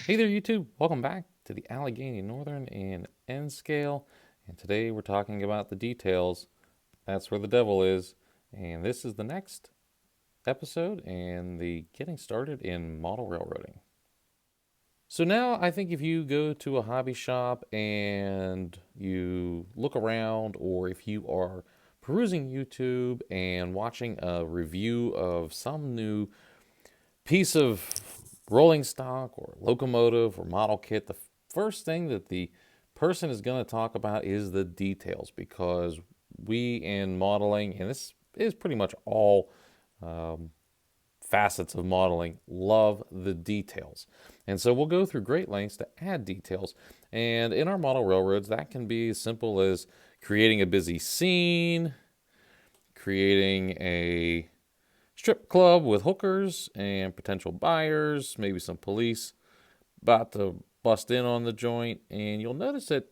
Hey there, YouTube. Welcome back to the Allegheny Northern in N scale. And today we're talking about the details. That's where the devil is. And this is the next episode and the getting started in model railroading. So now I think if you go to a hobby shop and you look around, or if you are perusing YouTube and watching a review of some new piece of rolling stock or locomotive or model kit, the first thing that the person is going to talk about is the details, because we in modeling, and this is pretty much all facets of modeling, love the details. And so we'll go through great lengths to add details. And in our model railroads, that can be as simple as creating a busy scene, creating a strip club with hookers and potential buyers, maybe some police about to bust in on the joint. And you'll notice that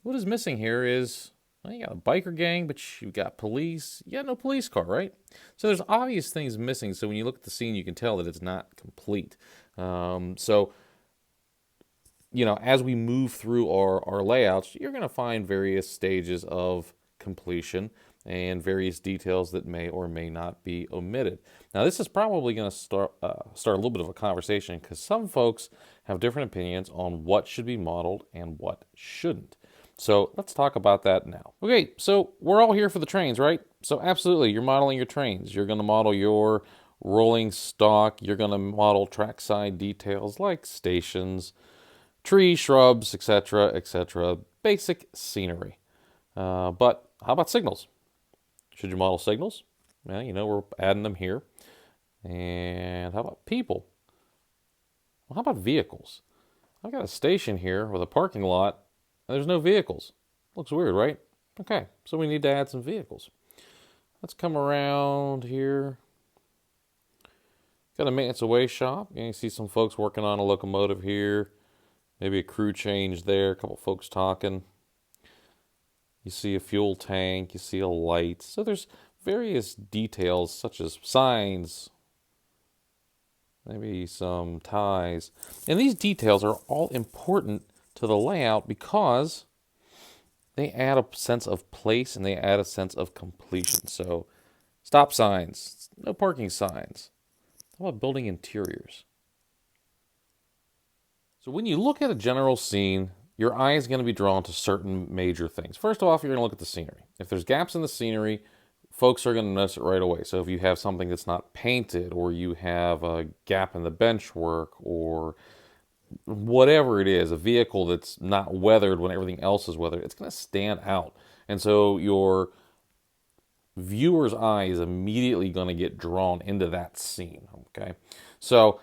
what is missing here is, well, you got a biker gang, but you've got police. You got no police car, right? So there's obvious things missing. So when you look at the scene, you can tell that it's not complete. So, as we move through our layouts, you're going to find various stages of completion and various details that may or may not be omitted. Now, this is probably going to start a little bit of a conversation, because some folks have different opinions on what should be modeled and what shouldn't. So let's talk about that now. Okay, so we're all here for the trains, right? So absolutely, you're modeling your trains. You're going to model your rolling stock. You're going to model trackside details like stations, trees, shrubs, etc., etc. Basic scenery. But how about signals? Should you model signals? Well, we're adding them here. And how about people? Well, how about vehicles? I've got a station here with a parking lot, and there's no vehicles. Looks weird, right? Okay, so we need to add some vehicles. Let's come around here. Got a maintenance away shop. You can see some folks working on a locomotive here. Maybe a crew change there, a couple folks talking. You see a fuel tank, you see a light. So there's various details such as signs, maybe some ties. And these details are all important to the layout because they add a sense of place and they add a sense of completion. So stop signs, no parking signs. How about building interiors? So when you look at a general scene, your eye is going to be drawn to certain major things. First off, you're going to look at the scenery. If there's gaps in the scenery, folks are going to notice it right away. So if you have something that's not painted, or you have a gap in the bench work, or whatever it is, a vehicle that's not weathered when everything else is weathered, it's going to stand out. And so your viewer's eye is immediately going to get drawn into that scene, okay? So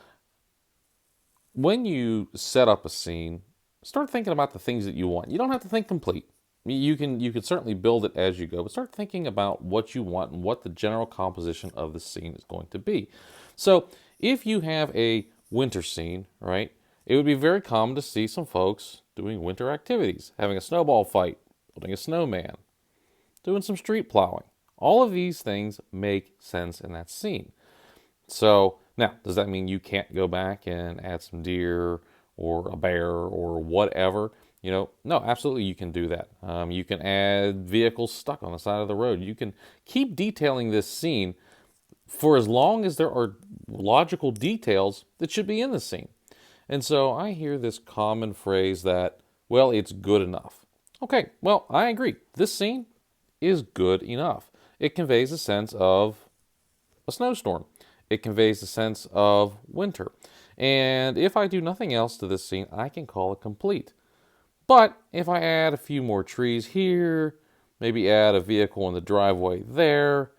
when you set up a scene, start thinking about the things that you want. You don't have to think complete. You can certainly build it as you go, but start thinking about what you want and what the general composition of the scene is going to be. So if you have a winter scene, right, it would be very common to see some folks doing winter activities, having a snowball fight, building a snowman, doing some street plowing. All of these things make sense in that scene. So now, does that mean you can't go back and add some deer or a bear or whatever? No, absolutely you can do that. You can add vehicles stuck on the side of the road. You can keep detailing this scene for as long as there are logical details that should be in the scene. And so I hear this common phrase that, well, it's good enough. Okay, well, I agree. This scene is good enough. It conveys a sense of a snowstorm. It conveys a sense of winter. And if I do nothing else to this scene, I can call it complete. But if I add a few more trees here, maybe add a vehicle in the driveway there,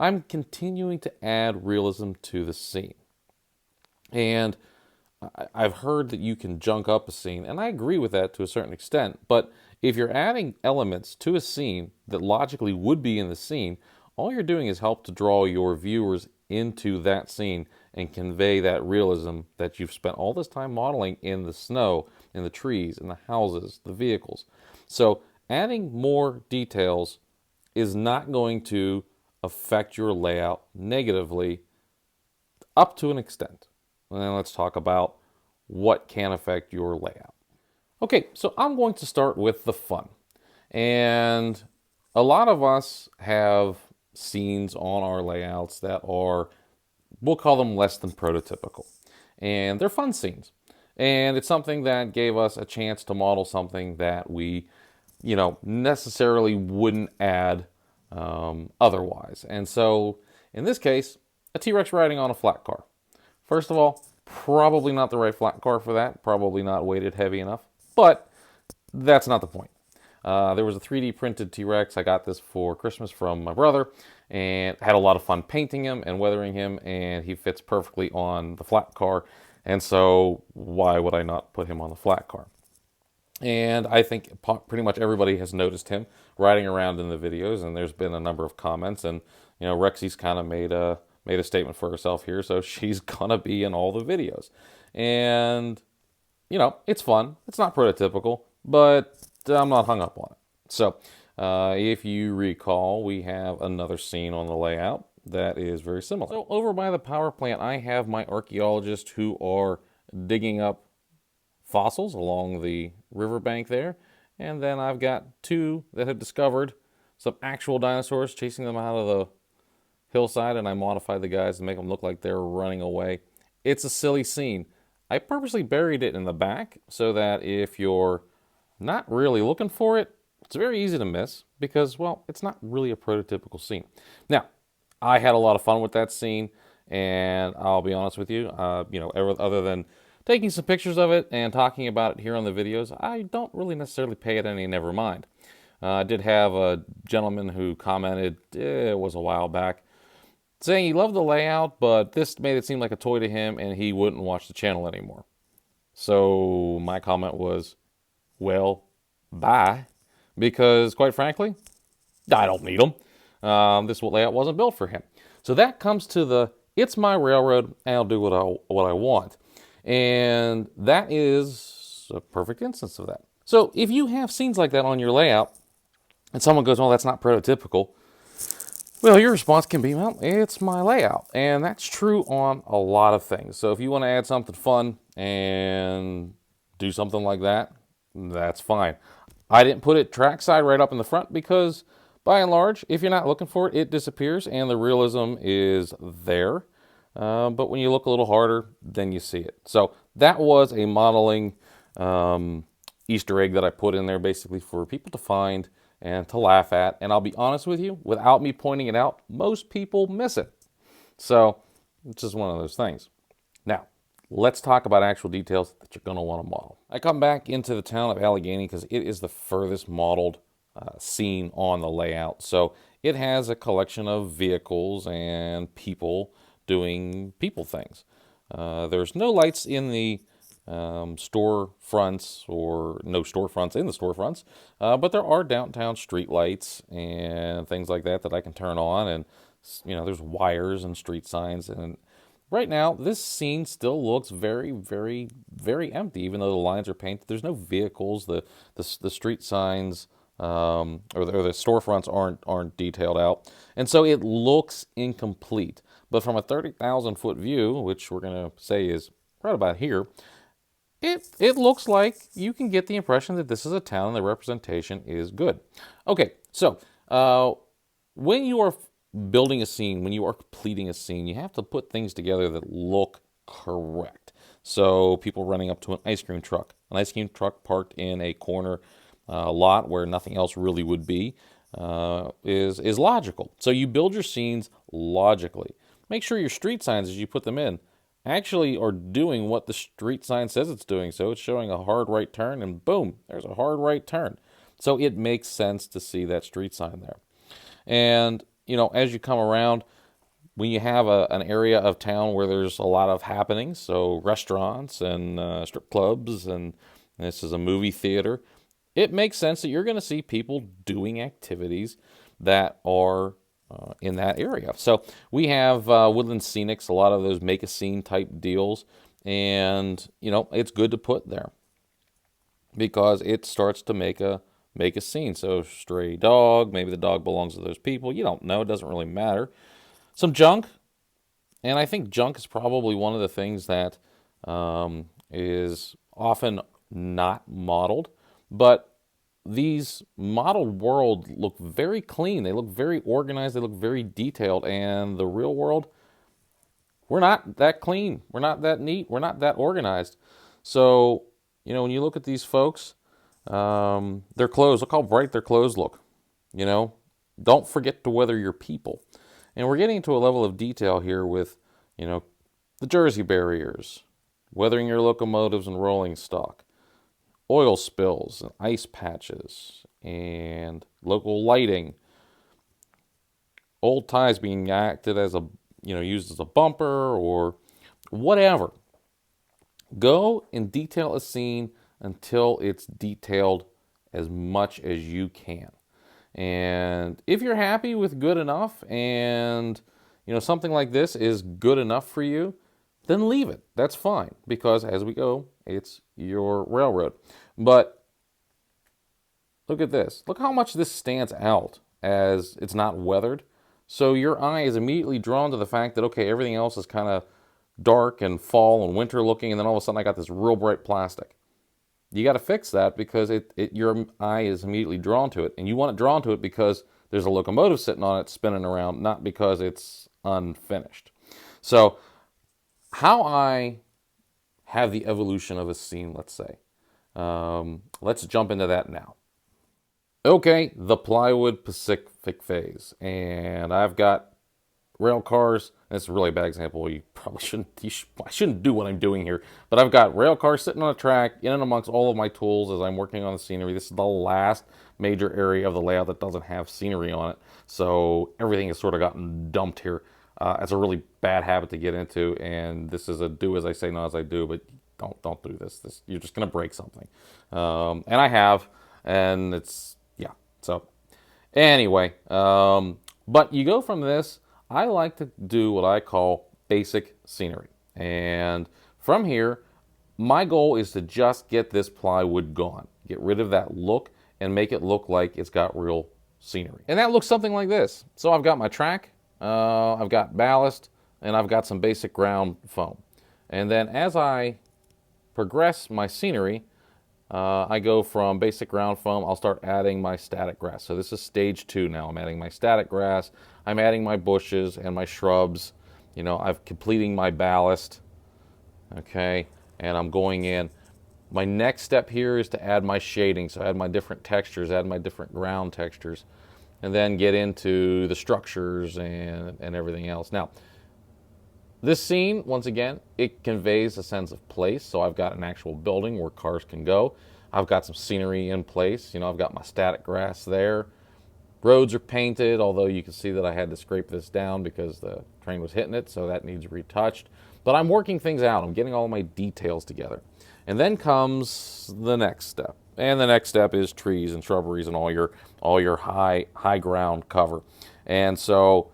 I'm continuing to add realism to the scene. And I've heard that you can junk up a scene, and I agree with that to a certain extent. But if you're adding elements to a scene that logically would be in the scene, all you're doing is help to draw your viewers into that scene and convey that realism that you've spent all this time modeling in the snow, in the trees, in the houses, the vehicles. So adding more details is not going to affect your layout negatively up to an extent. And then let's talk about what can affect your layout. Okay, so I'm going to start with the fun. And a lot of us have scenes on our layouts that are, we'll call them less than prototypical. And they're fun scenes. And it's something that gave us a chance to model something that we, necessarily wouldn't add otherwise. And so in this case, a T-Rex riding on a flat car. First of all, probably not the right flat car for that. Probably not weighted heavy enough. But that's not the point. There was a 3D printed T-Rex. I got this for Christmas from my brother and had a lot of fun painting him and weathering him, and he fits perfectly on the flat car. And so why would I not put him on the flat car? And I think pretty much everybody has noticed him riding around in the videos, and there's been a number of comments. And Rexy's kind of made a statement for herself here, so she's gonna be in all the videos. And it's fun. It's not prototypical, but I'm not hung up on it. So if you recall, we have another scene on the layout that is very similar. So over by the power plant, I have my archaeologists who are digging up fossils along the riverbank there. And then I've got two that have discovered some actual dinosaurs, chasing them out of the hillside, and I modified the guys to make them look like they're running away. It's a silly scene. I purposely buried it in the back so that if you're not really looking for it, it's very easy to miss because, well, it's not really a prototypical scene. Now, I had a lot of fun with that scene, and I'll be honest with you, other than taking some pictures of it and talking about it here on the videos, I don't really necessarily pay it any never mind. I did have a gentleman who commented, it was a while back, saying he loved the layout, but this made it seem like a toy to him and he wouldn't watch the channel anymore. So my comment was, well, bye. Because quite frankly, I don't need them. This layout wasn't built for him. So that comes to it's my railroad and I'll do what I want. And that is a perfect instance of that. So if you have scenes like that on your layout and someone goes, oh, that's not prototypical, well, your response can be, well, it's my layout. And that's true on a lot of things. So if you want to add something fun and do something like that, that's fine. I didn't put it trackside right up in the front because, by and large, if you're not looking for it, it disappears and the realism is there. But when you look a little harder, then you see it. So that was a modeling Easter egg that I put in there basically for people to find and to laugh at. And I'll be honest with you, without me pointing it out, most people miss it. So it's just one of those things. Now, let's talk about actual details that you're going to want to model. I come back into the town of Allegheny because it is the furthest modeled scene on the layout. So it has a collection of vehicles and people doing people things. There's no lights in the store fronts, or no storefronts in the storefronts, but there are downtown street lights and things like that I can turn on, and there's wires and street signs. And right now this scene still looks very, very, very empty, even though the lines are painted. There's no vehicles. The street signs or the storefronts aren't detailed out, and so it looks incomplete. But from a 30,000 foot view, which we're going to say is right about here, it looks like you can get the impression that this is a town and the representation is good. Okay, so when you are building a scene, when you are completing a scene, you have to put things together that look correct. So people running up to an ice cream truck parked in a corner lot where nothing else really would be, is logical. So you build your scenes logically. Make sure your street signs, as you put them in, actually are doing what the street sign says it's doing. So it's showing a hard right turn, and boom, there's a hard right turn. So it makes sense to see that street sign there. And, as you come around, when you have an area of town where there's a lot of happenings, so restaurants and strip clubs, and this is a movie theater, it makes sense that you're going to see people doing activities that are in that area. So we have Woodland Scenics, a lot of those make a scene type deals, and it's good to put there because it starts to make a scene. So stray dog, maybe the dog belongs to those people. You don't know, it doesn't really matter. Some junk, and I think junk is probably one of the things that is often not modeled, but these modeled worlds look very clean. They look very organized. They look very detailed. And the real world, we're not that clean. We're not that neat. We're not that organized. So, when you look at these folks, their clothes, look how bright their clothes look. Don't forget to weather your people. And we're getting to a level of detail here with, the Jersey barriers, weathering your locomotives and rolling stock, oil spills and ice patches, and local lighting, old ties being acted as used as a bumper or whatever. Go and detail a scene until it's detailed as much as you can. And if you're happy with good enough and something like this is good enough for you, then leave it. That's fine, because as we go, it's your railroad. But look at this. Look how much this stands out as it's not weathered. So your eye is immediately drawn to the fact that, okay, everything else is kind of dark and fall and winter looking, and then all of a sudden I got this real bright plastic. You got to fix that because your eye is immediately drawn to it, and you want it drawn to it because there's a locomotive sitting on it spinning around, not because it's unfinished. So how I have the evolution of a scene, let's say. Let's jump into that now. Okay, the plywood Pacific phase, and I've got rail cars. That's a really bad example. You probably shouldn't. I shouldn't do what I'm doing here. But I've got rail cars sitting on a track, in and amongst all of my tools as I'm working on the scenery. This is the last major area of the layout that doesn't have scenery on it, so everything has sort of gotten dumped here. It's a really bad habit to get into, and this is a do as I say, not as I do. But don't do this. You're just gonna break something, and I have, and it's yeah. So anyway, but you go from this. I like to do what I call basic scenery. And from here, my goal is to just get this plywood gone. Get rid of that look and make it look like it's got real scenery. And that looks something like this. So I've got my track, I've got ballast, and I've got some basic ground foam. And then as I progress my scenery, I go from basic ground foam, I'll start adding my static grass. So this is stage 2 now. I'm adding my static grass, I'm adding my bushes and my shrubs. I'm completing my ballast, okay, and I'm going in. My next step here is to add my shading, so add my different textures, add my different ground textures, and then get into the structures and everything else. Now, this scene, once again, it conveys a sense of place. So I've got an actual building where cars can go. I've got some scenery in place. I've got my static grass there. Roads are painted, although you can see that I had to scrape this down because the train was hitting it, so that needs retouched. But I'm working things out. I'm getting all my details together. And then comes the next step. And the next step is trees and shrubberies and all your high ground cover. And so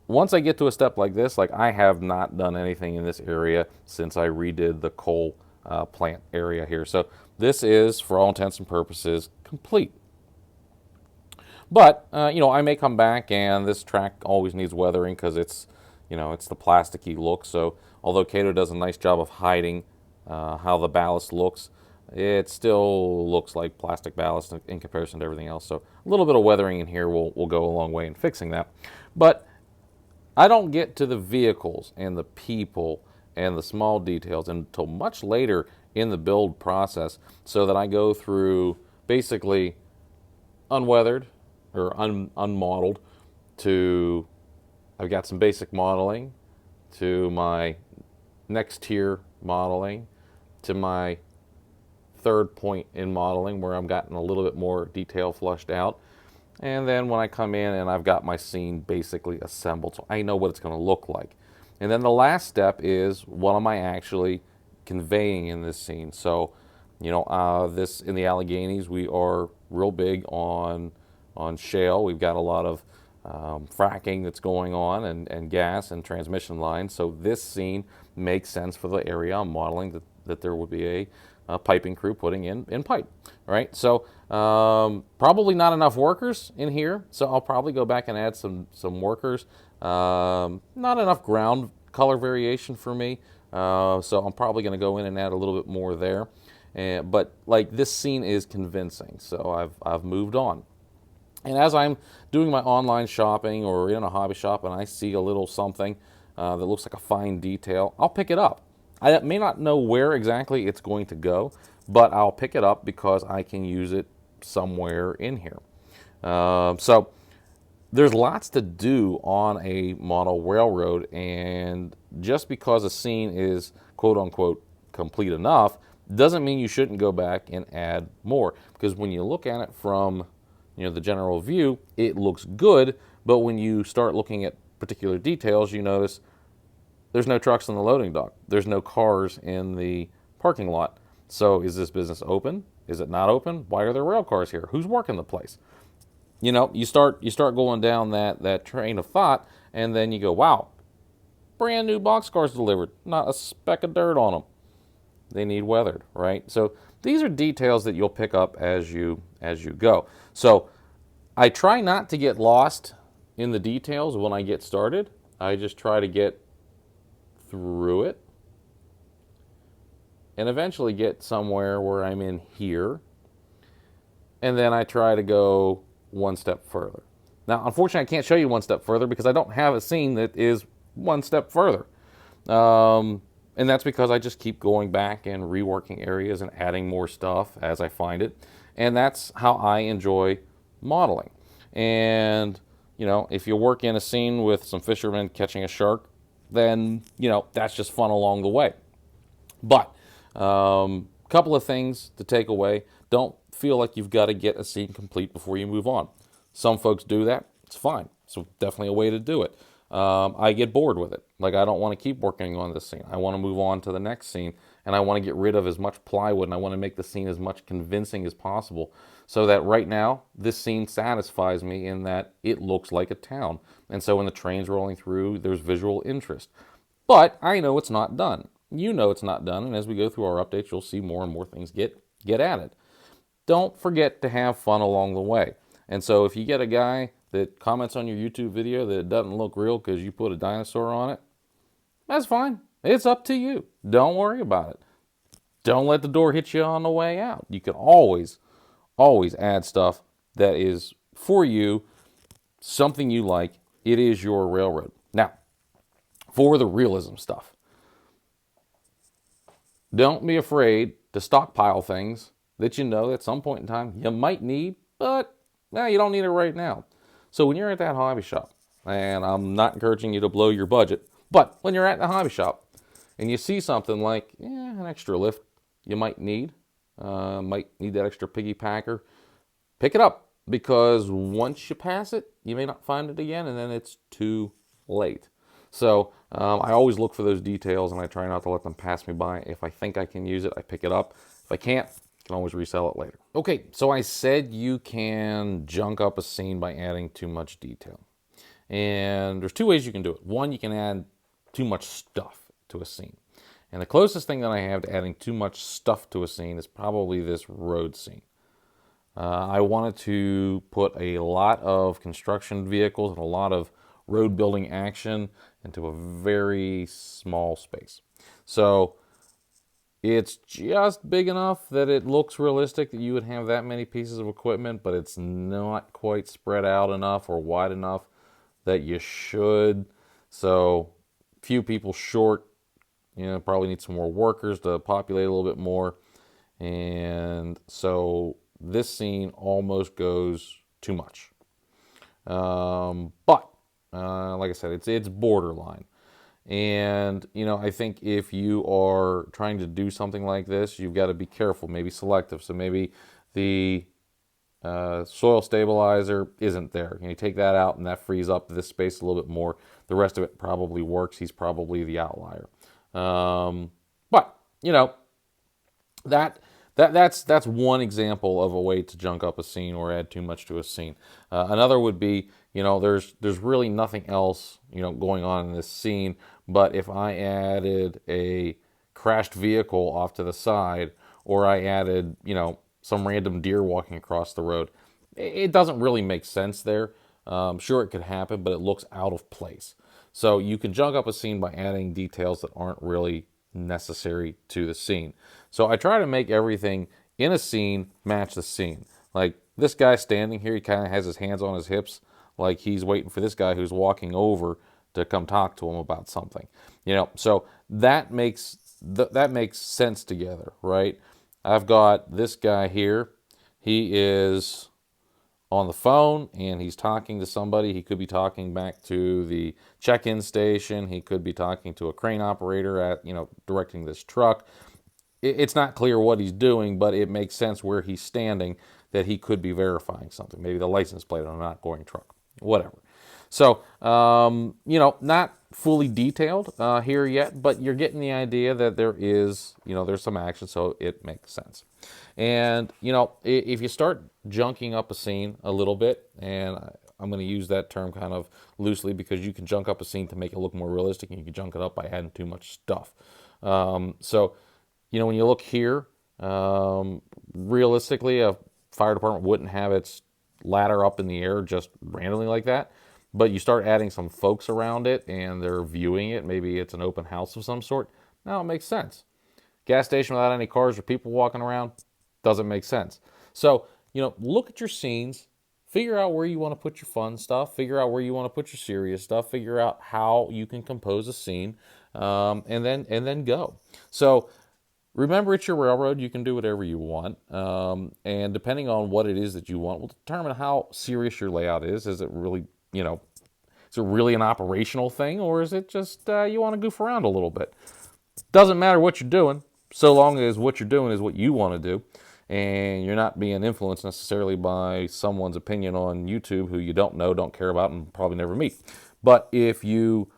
once I get to a step like this, like I have not done anything in this area since I redid the coal plant area here. So this is, for all intents and purposes, complete. But, I may come back and this track always needs weathering because it's the plasticky look. So although Kato does a nice job of hiding how the ballast looks, it still looks like plastic ballast in comparison to everything else. So a little bit of weathering in here will go a long way in fixing that. But I don't get to the vehicles and the people and the small details until much later in the build process, so that I go through basically unweathered or unmodeled to I've got some basic modeling to my next tier modeling to my third point in modeling where I'm gotten a little bit more detail flushed out. And then when I come in and I've got my scene basically assembled, so I know what it's going to look like. And then the last step is, what am I actually conveying in this scene? So, this in the Alleghenies, we are real big on shale. We've got a lot of fracking that's going on and gas and transmission lines. So this scene makes sense for the area I'm modeling, that there would be a piping crew putting in pipe, right? So probably not enough workers in here, so I'll probably go back and add some workers. Not enough ground color variation for me. So I'm probably going to go in and add a little bit more there. But like this scene is convincing, so I've moved on. And as I'm doing my online shopping or in a hobby shop and I see a little something that looks like a fine detail, I'll pick it up. I may not know where exactly it's going to go, but I'll pick it up because I can use it somewhere in here. So there's lots to do on a model railroad, and just because a scene is quote unquote complete enough doesn't mean you shouldn't go back and add more, because when you look at it from the general view, it looks good, but when you start looking at particular details, you notice there's no trucks in the loading dock, there's no cars in the parking lot. So is this business open? Is it not open? Why are there rail cars here? Who's working the place? You start going down that train of thought, and then you go, wow, brand new boxcars delivered, not a speck of dirt on them. They need weathered, right? So these are details that you'll pick up as you go. So I try not to get lost in the details when I get started. I just try to get through it and eventually get somewhere where I'm in here, and then I try to go one step further. Now, unfortunately, I can't show you one step further because I don't have a scene that is one step further. And that's because I just keep going back and reworking areas and adding more stuff as I find it. And that's how I enjoy modeling. And, if you work in a scene with some fishermen catching a shark, then, that's just fun along the way. But couple of things to take away. Don't feel like you've got to get a scene complete before you move on. Some folks do that. It's fine. It's definitely a way to do it. I get bored with it. Like, I don't want to keep working on this scene. I want to move on to the next scene, and I want to get rid of as much plywood, and I want to make the scene as much convincing as possible, so that right now this scene satisfies me in that it looks like a town. And so when the train's rolling through, there's visual interest. But I know it's not done. You know it's not done, and as we go through our updates, you'll see more and more things get added. Don't forget to have fun along the way. And so if you get a guy that comments on your YouTube video that it doesn't look real because you put a dinosaur on it, that's fine. It's up to you. Don't worry about it. Don't let the door hit you on the way out. You can always add stuff that is for you, something you like. It is your railroad. Now, for the realism stuff, don't be afraid to stockpile things that you know at some point in time you might need, but you don't need it right now. So when you're at that hobby shop, and I'm not encouraging you to blow your budget, but when you're at the hobby shop and you see something like an extra lift you might need that extra piggy packer, pick it up, because once you pass it, you may not find it again, and then it's too late. So I always look for those details, and I try not to let them pass me by. If I think I can use it, I pick it up. If I can't, I can always resell it later. Okay, so I said you can junk up a scene by adding too much detail. And there's two ways you can do it. One, you can add too much stuff to a scene. And the closest thing that I have to adding too much stuff to a scene is probably this road scene. I wanted to put a lot of construction vehicles and a lot of road building action into a very small space. So it's just big enough that it looks realistic that you would have that many pieces of equipment, but it's not quite spread out enough or wide enough that you should. So few people short, probably need some more workers to populate a little bit more. And so this scene almost goes too much. But like I said, it's borderline. And, I think if you are trying to do something like this, you've got to be careful, maybe selective. So maybe the soil stabilizer isn't there. You take that out, and that frees up this space a little bit more. The rest of it probably works. He's probably the outlier. But, that's one example of a way to junk up a scene or add too much to a scene. Another would be, there's really nothing else, going on in this scene. But if I added a crashed vehicle off to the side, or I added, some random deer walking across the road, it doesn't really make sense there. Sure, it could happen, but it looks out of place. So you can junk up a scene by adding details that aren't really necessary to the scene. So I try to make everything in a scene match the scene. Like this guy standing here, he kind of has his hands on his hips, like he's waiting for this guy who's walking over to come talk to him about something. So that makes that makes sense together, right? I've got this guy here. He is on the phone and he's talking to somebody. He could be talking back to the check-in station. He could be talking to a crane operator at, directing this truck. It's not clear what he's doing, but it makes sense where he's standing that he could be verifying something. Maybe the license plate on an outgoing truck, whatever. So, not fully detailed here yet, but you're getting the idea that there is, there's some action, so it makes sense. And, if you start junking up a scene a little bit, and I'm going to use that term kind of loosely because you can junk up a scene to make it look more realistic, and you can junk it up by adding too much stuff. When you look here, realistically, a fire department wouldn't have its ladder up in the air just randomly like that. But you start adding some folks around it and they're viewing it. Maybe it's an open house of some sort. Now it makes sense. Gas station without any cars or people walking around doesn't make sense. So, look at your scenes, figure out where you want to put your fun stuff, figure out where you want to put your serious stuff, figure out how you can compose a scene, and then go. So remember, it's your railroad. You can do whatever you want. And depending on what it is that you want will determine how serious your layout is. Is it really, is it really an operational thing, or is it just you want to goof around a little bit? Doesn't matter what you're doing, so long as what you're doing is what you want to do, and you're not being influenced necessarily by someone's opinion on YouTube who you don't know, don't care about, and probably never meet. But if you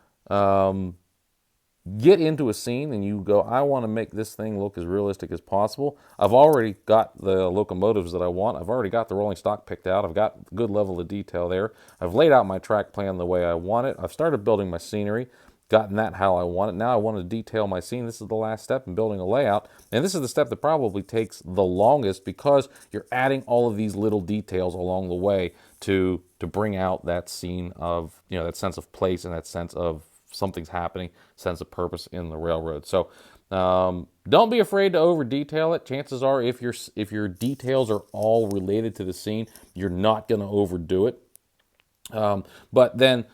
get into a scene and you go, I want to make this thing look as realistic as possible. I've already got the locomotives that I want. I've already got the rolling stock picked out. I've got a good level of detail there. I've laid out my track plan the way I want it. I've started building my scenery, gotten that how I want it. Now I want to detail my scene. This is the last step in building a layout. And this is the step that probably takes the longest because you're adding all of these little details along the way to bring out that scene of, that sense of place and that sense of something's happening, sense of purpose in the railroad. So don't be afraid to over detail it. Chances are if your details are all related to the scene, you're not going to overdo it. But then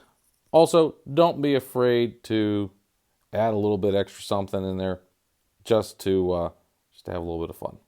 also don't be afraid to add a little bit extra something in there just to have a little bit of fun.